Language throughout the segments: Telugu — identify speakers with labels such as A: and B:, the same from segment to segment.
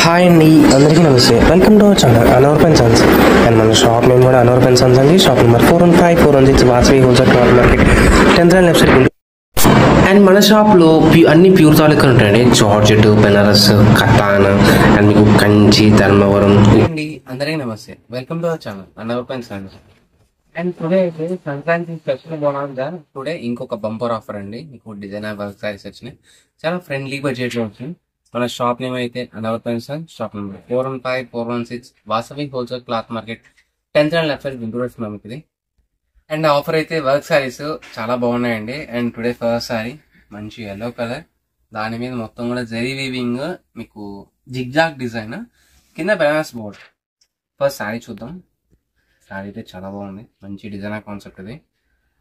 A: హాయ్ అండి, అందరికీ నమస్తే. Welcome to our channel Anwar pen sons. And మన షాప్ నేమ్ కూడా అనవర్ పెన్ సన్స్ అండి. Shop number 415 416 Vasavi wholesale cloth market 10th and left side. And మన షాప్లో అన్ని ప్యూర్ తాలూకా ఉంటాయండి. జార్జెట్, బెనారస్, కతాన్ అండ్ మీకు కంచి, ధర్మవరం. అండి అందరికీ నమస్తే. Welcome to our channel Anwar pen sons. And today అయితే సంక్రాంతి స్పెషల్ బోనాంజా టుడే ఇంకొక బంపర్ ఆఫర్ అండి. మీకు డిజైనర్ వర్క్ సారీస్ వచ్చినాయి, చాలా ఫ్రెండ్లీ బడ్జెట్ లో వచ్చినాయి. మన షాప్ నేమ్ అయితే Anwar pen sons. Shop number 415 416 Vasavi wholesale cloth market 10th and left side Guntur మనకి ఇది. అండ్ ఆఫర్ అయితే వర్క్ సారీస్ చాలా బాగున్నాయండి. అండ్ టుడే ఫస్ట్ సారీ మంచి ఎల్లో కలర్, దాని మీద మొత్తం కూడా జరీ వీవింగ్, మీకు జిగ్జాగ్ డిజైన్, కింద బెనారస్ బోర్డ్. ఫస్ట్ సారీ చూద్దాం. సారీ అయితే చాలా బాగుంది, మంచి డిజైనర్ కాన్సెప్ట్ ఇది.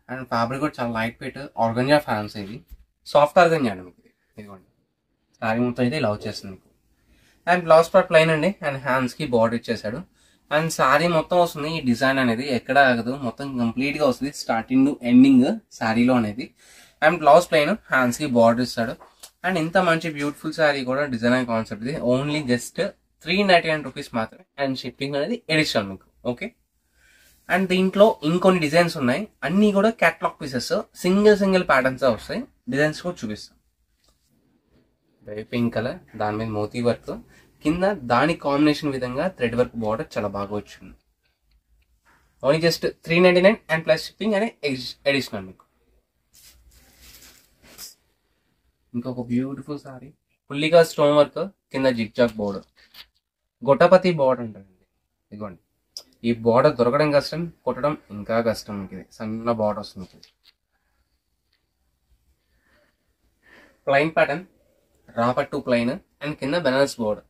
A: అండ్ ఫ్యాబ్రిక్ కూడా చాలా లైట్ వెయిట్ ఆర్గంజా ఫ్యాన్స్, ఇది సాఫ్ట్ ఆర్గంజా అండి మీకు. ఇదిగోండి సారీ మొత్తం అయితే ఇలా వచ్చేస్తుంది మీకు. అండ్ బ్లౌజ్ పార్ట్ ప్లైన్ అండి. అండ్ హ్యాండ్స్ కి బార్డర్ ఇచ్చేసాడు. అండ్ సారీ మొత్తం వస్తుంది, ఈ డిజైన్ అనేది ఎక్కడ ఆగదు, మొత్తం కంప్లీట్ గా వస్తుంది స్టార్టింగ్ టు ఎండింగ్ సారీలో అనేది. అండ్ బ్లౌజ్ ప్లైన్, హ్యాండ్స్ కి బార్డర్ ఇస్తాడు. అండ్ ఇంత మంచి బ్యూటిఫుల్ సారీ కూడా డిజైనర్ కాన్సెప్ట్ ఇది. ఓన్లీ జస్ట్ 399 రూపీస్ మాత్రమే. అండ్ షిప్పింగ్ అనేది ఎడిషనల్ మీకు. ఓకే. అండ్ దీంట్లో ఇంకొన్ని డిజైన్స్ ఉన్నాయి, అన్ని కూడా క్యాటలాగ్ పీసెస్, సింగిల్ ప్యాటర్న్స్ వస్తాయి. డిజైన్స్ కూడా చూపిస్తాం. పింక్ కలర్, దాని మీద మోతీ వర్క్, కింద దాని కాంబినేషన్ విధంగా థ్రెడ్ వర్క్ బార్డర్ చాలా బాగా వచ్చింది. Only just 399 and plus shipping అనే ఎడిషనల్ మీకు. ఇంకొక బ్యూటిఫుల్ సారీ, ఫుల్లీగా స్టోన్ వర్క్, కింద జిగ్జాగ్ బోర్డర్, గొట్టపతి బోర్డర్ ఉంటుంది. ఇదిగోండి, ఈ బార్డర్ దొరకడం కష్టం, కొట్టడం ఇంకా కష్టం మీకు. ఇది సన్న బార్డర్ వస్తుంది. ప్లైన్ ప్యాటర్న్, రాపట్టు ప్లైన్, అండ్ కింద బెనారస్ బోర్డర్.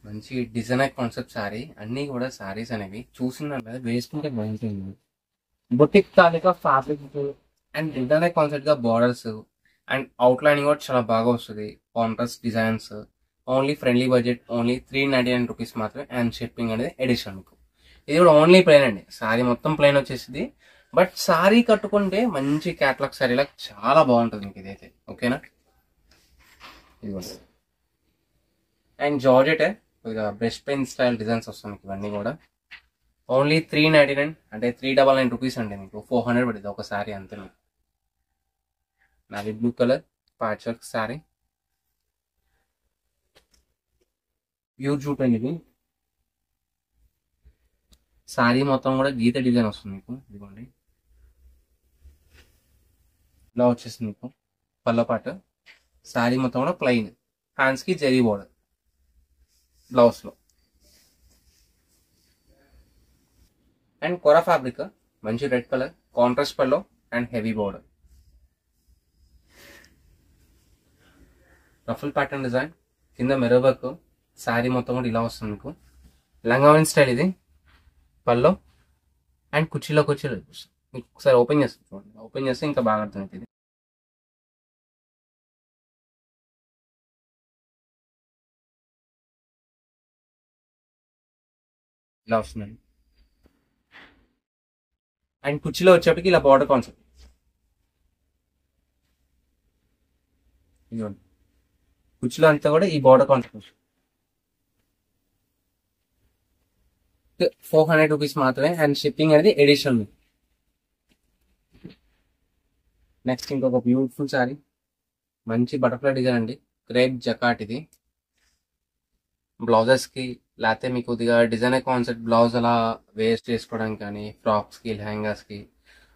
A: మంచి డిజైనర్ కాన్సెప్ట్ సారీ. అన్ని కూడా సారీస్ అనేవి చూసిన వేసుకుంటే బాగుంటుంది. Boutique taluka fabric and designer concept గా బార్డర్స్ అండ్ అవుట్ లైనింగ్ కూడా చాలా బాగా వస్తుంది. Contrast designs. Only friendly budget, only 399 rupees మాత్రమే. అండ్ షిప్పింగ్ అనేది ఎడిషన్ మీకు. ఇది కూడా ఓన్లీ ప్లెయిన్ అండి. సారీ మొత్తం ప్లెయిన్ వచ్చేసింది. బట్ సారీ కట్టుకుంటే మంచి క్యాట్లాగ్ సారీ లాగా చాలా బాగుంటుంది మీకు ఇదైతే. ఓకేనా. ఇదిగోండి. And georgette brush pen style designs వస్తాయి మీకు. ఇవన్నీ కూడా ఓన్లీ 399 అంటే 399 రూపీస్ అండి మీకు. 400 పడుతుంది ఒక సారీ అంతే మీకు. నాది blue colour patch work sorry, pure jute అండి ఇది. సారీ మొత్తం కూడా గీత డిజైన్ వస్తుంది మీకు. ఇదిగోండి ఇలా వచ్చేస్తుంది మీకు పళ్ళపాటు. సారీ మొత్తం కూడా ప్లెయిన్, హ్యాండ్స్ కి జరీ బోర్డర్, బ్లౌజ్ లో. అండ్ కొర ఫ్యాబ్రిక్, మంచి రెడ్ కలర్, కాంట్రాస్ట్ పల్లో and heavy border. Ruffle pattern design, కింద మిర్రర్ వర్క్. సారీ మొత్తం కూడా ఇలా వస్తుంది మీకు. లంగావని స్టైల్ ఇది పల్లో. అండ్ కుర్చీలో మీకు ఒకసారి ఓపెన్ చేస్తాను చూడండి. ఓపెన్ చేస్తే ఇంకా బాగా అర్థమవుతుంది. ఇది ఇలా వస్తుందండి. అండ్ కుర్చీలో వచ్చేప్పటికి ఇలా బార్డర్ కాన్సెప్ట్. ఇదిగోండి, కుర్చీలో అంతా కూడా ఈ బార్డర్ కాన్సెప్ట్. 400 రూపీస్ మాత్రమే. అండ్ షిప్పింగ్ అనేది ఎడిషనల్. నెక్స్ట్ ఇంకొక బ్యూటిఫుల్ సారీ, మంచి బటర్ఫ్లై డిజైన్ అండి. క్రేప్ జకాట్ ఇది. బ్లౌజెస్ కి లేకపోతే మీకు కొద్దిగా డిజైనర్ కాన్సెప్ట్ బ్లౌజ్ అలా వేస్ట్ చేసుకోవడానికి కానీ, ఫ్రాక్స్ కి, లెహంగాస్ కి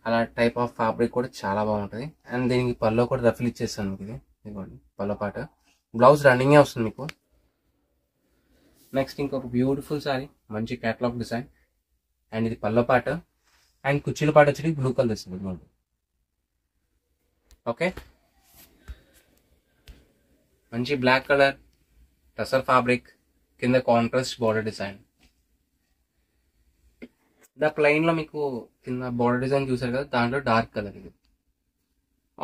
A: అలా టైప్ ఆఫ్ ఫ్యాబ్రిక్ కూడా చాలా బాగుంటుంది. అండ్ దీనికి పల్లో కూడా రఫిల్ ఇచ్చేస్తాను మీకు. ఇది ఇదిగోండి పల్లో పాట. బ్లౌజ్ రన్నింగే వస్తుంది మీకు. నెక్స్ట్ ఇంకొక బ్యూటిఫుల్ సారీ, మంచి క్యాటలాగ్ డిజైన్. అండ్ ఇది పల్లో పాట. అండ్ కుర్చీల పాట వచ్చి బ్లూ కలర్ వస్తుంది. ఓకే. మంచి బ్లాక్ కలర్ టసర్ ఫ్యాబ్రిక్, కింద కాంట్రాస్ట్ బార్డర్ డిజైన్. ప్లెయిన్ లో మీకు కింద బార్డర్ డిజైన్ చూసారు కదా, దాంట్లో డార్క్ కలర్. ఇది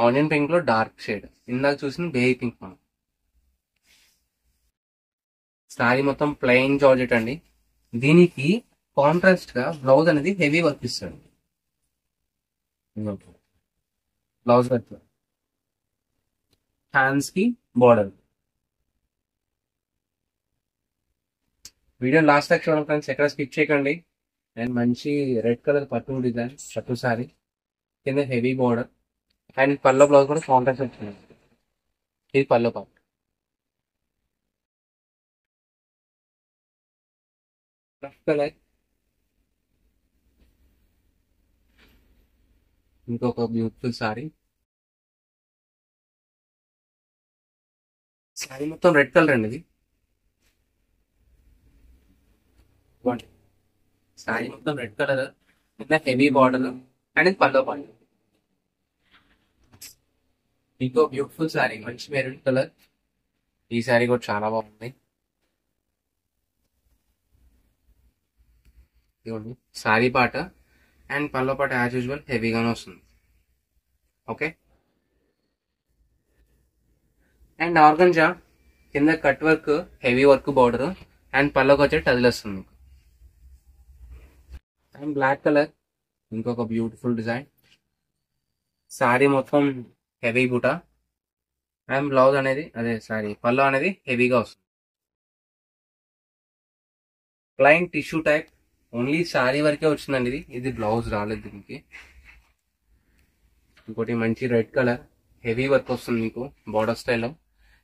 A: ఆనియన్ పింక్ లో డార్క్ షేడ్. ఇందాక చూసిన బేబీ పింక్. మనం సారీ మొత్తం ప్లెయిన్ జార్జెట్ అండి. దీనికి కాంట్రాస్ట్ గా బ్లౌజ్ అనేది హెవీ వర్క్ ఇస్తాడు. బ్లౌజ్ వర్క్, హ్యాండ్స్ కి బార్డర్, వీడియో లాస్ట్ దాకా చూడండి ఫ్రెండ్స్, ఎక్కడ స్కిప్ చేయకండి. అండ్ మంచి రెడ్ కలర్ పట్టు డిజైన్, పట్టు సారీ కింద heavy border and pallu blouse కూడా కాంట్రాస్ట్ వచ్చింది. ఇది పల్లో పార్ట్. కలర్ ఇంకొక బ్యూటిఫుల్ సారీ. సారీ మొత్తం రెడ్ కలర్ అండి. ఇది సారీ మొత్తం రెడ్ కలర్ కింద హెవీ బార్డర్ అండ్ ఇది పల్లో పార్ట్. ఇంకో బ్యూటిఫుల్ సారీ మంచి మెరూన్ కలర్. ఈ సారీ కూడా చాలా బాగుంది. ఇదిగోండి సారీ పాట అండ్ పల్లో పాట యాజ్ యూజువల్ హెవీగానే వస్తుంది. ఓకే. అండ్ ఆర్గంజా కింద cut work heavy work border and పల్లోకి వచ్చే టజిల్ వస్తుంది. అండ్ బ్లాక్ కలర్ ఇంకొక బ్యూటిఫుల్ డిజైన్. సారీ మొత్తం హెవీ బూట అండ్ బ్లౌజ్ అనేది పల్లో అనేది హెవీగా వస్తుంది. Plain tissue type, only sari వరకే వచ్చిందండి. ఇది బ్లౌజ్ రాలేదు దీనికి. ఇంకోటి మంచి రెడ్ కలర్ హెవీ వర్క్ వస్తుంది మీకు బార్డర్ స్టైల్లో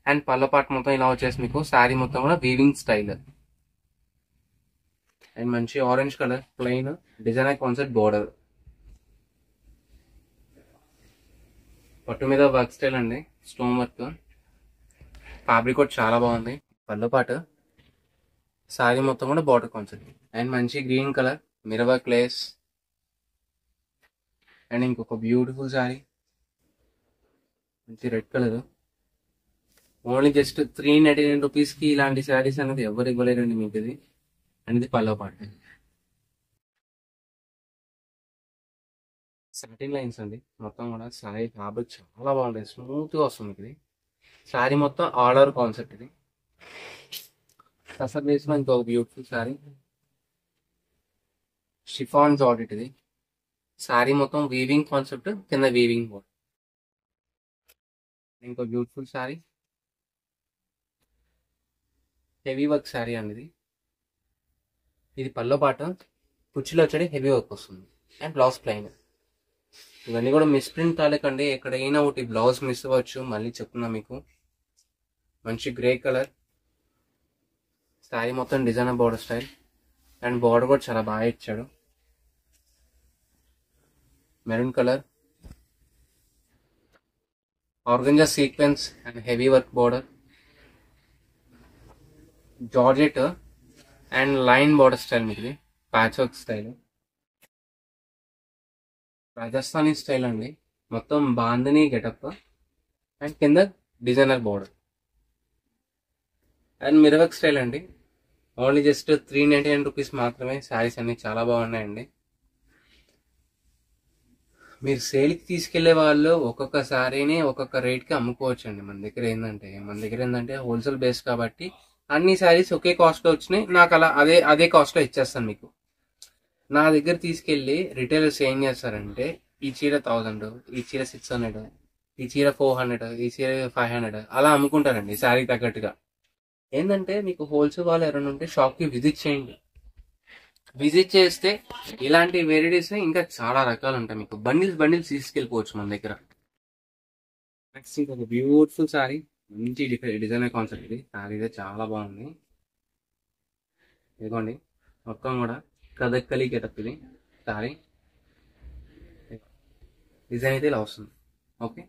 A: అండ్ పల్లో పార్ట్ మొత్తం ఇలా వచ్చేసి మీకు సారీ మొత్తం కూడా వీవింగ్ స్టైల్. అండ్ మంచి orange colour plain designer concept border, పట్టు మీద వర్క్ స్టైల్ అండి, స్టోన్ వర్క్. ఫ్యాబ్రిక్ కూడా చాలా బాగుంది. పల్లో పాటు సారీ మొత్తం కూడా బార్డర్ కాన్సెప్ట్ అండ్ మంచి green colour mirror work lace and ఇంకొక బ్యూటిఫుల్ సారీ మంచి రెడ్ కలర్. ఓన్లీ జస్ట్ 399 రూపీస్కి ఇలాంటి శారీస్ అనేది ఎవరు ఇవ్వలేరండి మీకు. ఇది అనేది పల్లో పార్ట్. సాటిన్ లైన్స్ అండి మొత్తం కూడా. సారీ ఫ్యాబ్రిక్ చాలా బాగుంటుంది, స్మూత్గా వస్తుంది. ఇది సారీ మొత్తం ఆల్ ఓవర్ కాన్సెప్ట్. ఇది కసర్ బేస్లో ఇంకొక బ్యూటిఫుల్ సారీ షిఫాన్ జార్జెట్. ఇది సారీ మొత్తం వీవింగ్ కాన్సెప్ట్ కింద వీవింగ్ బోర్డ్. ఇంకో beautiful sorry heavy work sorry అండి. ఇది పల్లో పాట, కుర్చీలో వచ్చేది హెవీ వర్క్ వస్తుంది అండ్ బ్లౌజ్ ప్లెయిన్. ఇవన్నీ కూడా మిస్ ప్రింట్ తాలేకండి, ఎక్కడైనా ఒకటి బ్లౌజ్ మిస్ అవ్వచ్చు. మళ్ళీ చెప్తున్నా మీకు. మంచి గ్రే కలర్ సారీ మొత్తం designer border style and border కూడా చాలా బాగా ఇచ్చాడు. Maroon colour organza sequence and heavy work border, georgette and line border style. మీకు patch work style, Rajasthani style అండి. మొత్తం బాందిని గెటప్ అండ్ కింద designer border and mirror work style అండి. ఓన్లీ జస్ట్ 399 రూపీస్ మాత్రమే. శారీస్ అన్ని చాలా బాగున్నాయండి. మీరు సేల్కి తీసుకెళ్లే వాళ్ళు ఒక్కొక్క శారీని ఒక్కొక్క రేట్కి అమ్ముకోవచ్చు అండి. మన దగ్గర ఏంటంటే హోల్సేల్ బేస్ కాబట్టి అన్ని శారీస్ ఒకే కాస్ట్లో వచ్చినాయి. నాకు అలా అదే కాస్ట్లో ఇచ్చేస్తాను మీకు. నా దగ్గర తీసుకెళ్ళి రిటైలర్స్ ఏం చేస్తారంటే ఈ చీర 1000, ఈ చీర 600, ఈ చీర 400, ఈ చీర 500 అలా అమ్ముకుంటారండి శారీ తగ్గట్టుగా. ఏంటంటే మీకు హోల్సేల్ వాళ్ళు ఎవరైనా ఉంటే షాప్కి విజిట్ చేయండి. విజిట్ చేస్తే ఇలాంటి వెరైటీస్ ఇంకా చాలా రకాలు ఉంటాయి. మీకు బండిల్స్ తీసుకెళ్ళిపోవచ్చు మన దగ్గర. నెక్స్ట్ ఇంకొక బ్యూటిఫుల్ సారీ, మంచి డిజైనర్ కాన్సెప్ట్. ఇది సారీ అయితే చాలా బాగుంది. ఇదిగోండి మొత్తం కూడా కథక్కలి గెటప్. ఇది సారీ డిజైన్ అయితే ఇలా వస్తుంది. ఓకే.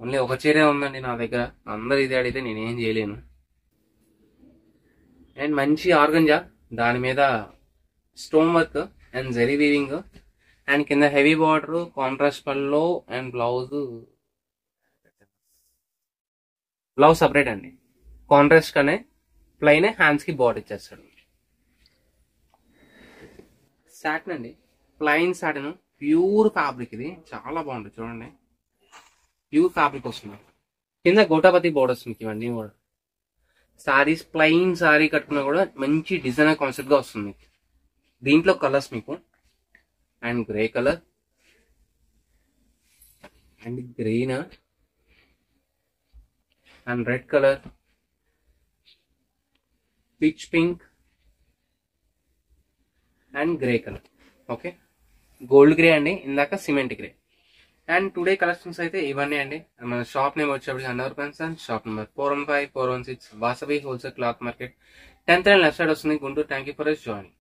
A: ఓన్లీ ఒక చీరే ఉందండి నా దగ్గర. అందరు ఇది అడిగితే నేనేం చేయలేను. అండ్ మంచి ఆర్గంజా, దాని మీద stone work and zari weaving and కింద హెవీ బార్డర్, కాంట్రాస్ట్ పల్లో అండ్ బ్లౌజ్ సపరేట్ అండి. కాంట్రాస్ట్ అనే ప్లెయిన్ హ్యాండ్స్ కి బార్డర్ ఇచ్చేస్తాడు. సాటిన్ అండి, ప్లెయిన్ సాటిన్, ప్యూర్ ఫ్యాబ్రిక్. ఇది చాలా బాగుంటుంది చూడండి. ప్యూర్ ఫ్యాబ్రిక్ వస్తుంది. కింద గోటాపతి బోర్డర్స్ మీకు ఇవన్నీ కూడా. సారీస్ ప్లెయిన్ సారీ కట్టుకున్నా కూడా మంచి డిజైనర్ కాన్సెప్ట్ గా వస్తుంది. దీంట్లో కలర్స్ మీకు and grey colour and green and red colour, peach pink and grey colour. Okay, gold grey అండి, ఇందాక cement grey. And today collections అయితే ఇవన్నీ అండి. మన షాప్ నేమ్ వచ్చేప్పటికి Anwar pen sons, shop number 415 416 Vasavi wholesale cloth market, 10th and left side వస్తుంది Guntur. Thank you for joining.